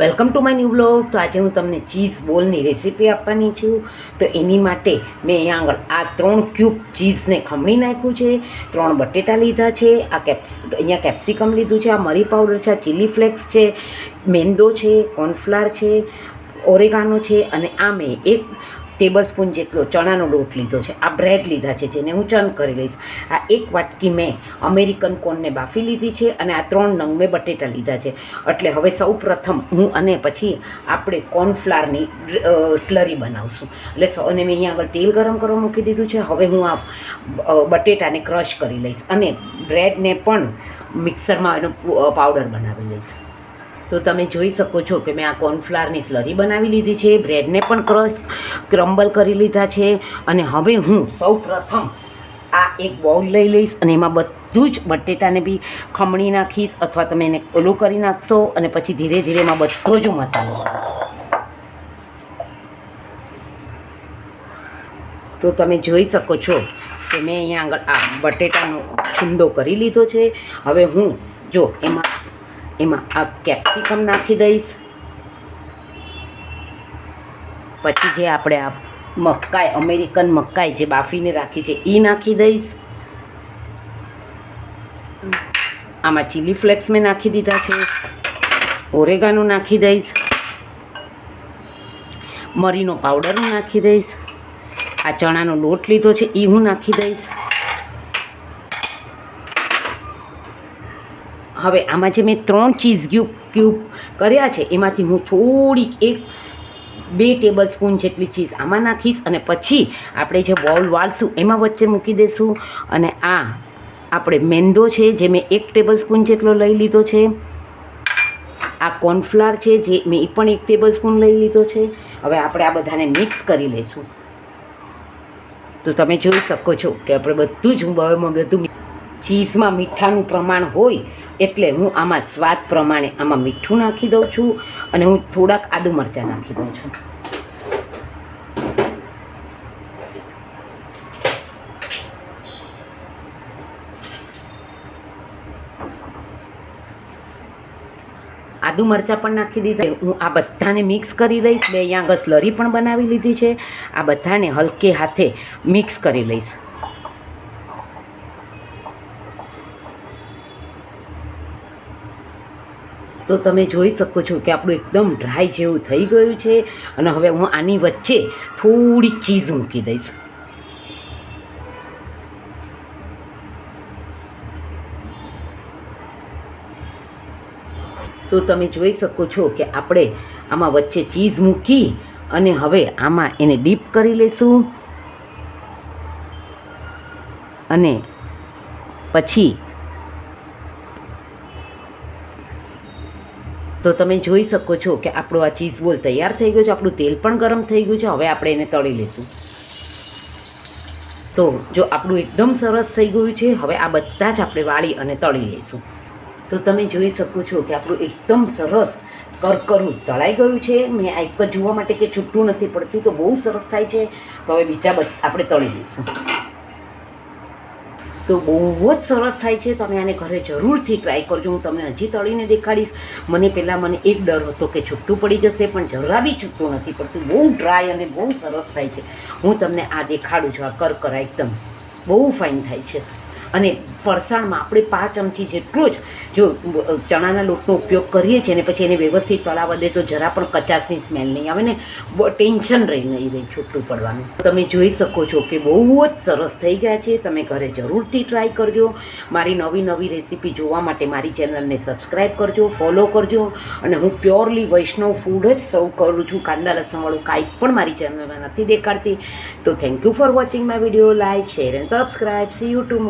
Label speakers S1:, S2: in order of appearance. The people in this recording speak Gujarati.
S1: Welcome to my new blog. તો આજે હું તમને ચીઝ બોલની રેસીપી આપવાની છું. તો એની માટે મેં અહીંયા આગળ આ 3 ક્યુબ ચીઝને ખમણી નાખ્યું છે, 3 બટેટા લીધા છે, અહીંયા કેપ્સિકમ લીધું છે, આ મરી પાવડર છે, આ ચીલી ફ્લેક્સ છે, મેંદો છે, કોર્નફ્લાવર છે, ઓરેગાનો છે, અને આ મેં 1 ટેબલ સ્પૂન જેટલો ચણાનો લોટ લીધો છે. આ બ્રેડ લીધા છે જેને હું ચર્ન કરી લઈશ. આ 1 વાટકી મેં અમેરિકન કોર્નને બાફી લીધી છે અને આ 3 નંગ મેં બટેટા લીધા છે. એટલે હવે સૌ પ્રથમ હું અને પછી આપણે કોર્નફ્લાવરની સ્લરી બનાવશું. એટલે અને મેં અહીંયા આગળ તેલ ગરમ કરવા મૂકી દીધું છે. હવે હું આ બટેટાને ક્રશ કરી લઈશ અને બ્રેડને પણ મિક્સરમાં એનો પાવડર બનાવી લઈશ. તો તમે જોઈ શકો છો કે મેં આ કોર્નફ્લાવરની સ્લરી બનાવી લીધી છે, બ્રેડને પણ ક્રમ્બલ કરી લીધા છે. અને હવે હું સૌ પ્રથમ આ એક બાઉલ લઈ લઈશ અને એમાં બધું જ બટેટાને બી ખમણી નાખીશ, અથવા તમે એને ઓલું કરી નાખશો અને પછી ધીરે ધીરે એમાં બધો જ મસાલો. તો તમે જોઈ શકો છો કે મેં અહીંયા આગળ આ બટેટાનો છુંદો કરી લીધો છે. હવે હું જો એમાં આ કેપ્સિકમ નાખી દઈશ. પછી જે આપણે આ મકાઈ, અમેરિકન મકાઈ જે બાફીને રાખી છે એ નાખી દઈશ. આમાં ચીલી ફ્લેક્સ મેં નાખી દીધા છે, ઓરેગાનો નાખી દઈશ, મરીનો પાવડર હું નાખી દઈશ, આ ચણાનો લોટ લીધો છે એ હું નાખી દઈશ. હવે આમાં જે મેં 3 ચીઝ ક્યુબ કર્યા છે એમાંથી હું થોડીક 2 ટેબલ સ્પૂન જેટલી ચીઝ આમાં નાખીશ અને પછી આપણે જે બાઉલ વાળશું એમાં વચ્ચે મૂકી દઈશું. અને આ આપણે મેંદો છે જે મેં 1 ટેબલ સ્પૂન જેટલો લઈ લીધો છે, આ કોર્નફ્લાવર છે જે મેં એ પણ 1 ટેબલ સ્પૂન લઈ લીધો છે. હવે આપણે આ બધાને મિક્સ કરી લઈશું. તો તમે જોઈ શકો છો કે આપણે બધું જ બધું ચીઝમાં મીઠાનું પ્રમાણ હોય એટલે હું આમાં સ્વાદ પ્રમાણે આમાં મીઠું નાખી દઉં છું અને હું થોડાક આદુ મરચાં નાખી દઉં છું. આદુ મરચાં પણ નાખી દીધા. હું આ બધાને મિક્સ કરી લઈશ. મેં અહીંયા આગળ સ્લરી પણ બનાવી લીધી છે. આ બધાને હલકે હાથે મિક્સ કરી લઈશ. તો તમે જોઈ શકો છો કે આપણું એકદમ ડ્રાય જેવું થઈ ગયું છે. અને હવે હું આની વચ્ચે થોડી ચીઝ મૂકી દઈશ. તો તમે જોઈ શકો છો કે આપણે આમાં વચ્ચે ચીઝ મૂકી અને હવે આમાં એને ડીપ કરી લઈશું. અને પછી તો તમે જોઈ શકો છો કે આપણો આ ચીઝ બોલ તૈયાર થઈ ગયો છે. આપણું તેલ પણ ગરમ થઈ ગયું છે. હવે આપણે એને તળી લઈશું. તો જો આપણું એકદમ સરસ થઈ ગયું છે. હવે આ બધા જ આપણે વાળી અને તળી લઈશું. તો તમે જોઈ શકો છો કે આપણું એકદમ સરસ કરકરું તળાઈ ગયું છે. મેં આ એક જ જોવા માટે કે છૂટું નથી પડતું, તો બહુ સરસ થાય છે. તો હવે બીજા આપણે તળી લઈશું. તો બહુ જ સરસ થાય છે. તમે આને ઘરે જરૂરથી ટ્રાય કરજો. હું તમને હજી તળીને દેખાડીશ. મને એક ડર હતો કે છૂટું પડી જશે, પણ જરા બી છૂટું નથી પડતું. બહુ ડ્રાય અને બહુ સરસ થાય છે. હું તમને આ દેખાડું છું. આ કરકરા એકદમ બહુ ફાઇન થાય છે. અને ફરસાણમાં આપણે 5 ચમચી જેટલો જ જો ચણાના લોટનો ઉપયોગ કરીએ છીએ અને પછી એને વ્યવસ્થિત તળાવવા દે તો જરા પણ કચાસની સ્મેલ નહીં આવે ને ટેન્શન નહીં રહે છૂટું પડવાનું. તમે જોઈ શકો છો કે બહુ જ સરસ થઈ ગયા છે. તમે ઘરે જરૂરથી ટ્રાય કરજો. મારી નવી રેસીપી જોવા માટે મારી ચેનલને સબસ્ક્રાઈબ કરજો, ફોલો કરજો. અને હું પ્યોરલી વૈષ્ણવ ફૂડ જ સર્વ કરું છું. કાંદા લસણવાળું કાંઈ પણ મારી ચેનલમાં નથી દેખાડતી. તો thank you for watching my video. Like, share and subscribe. See you two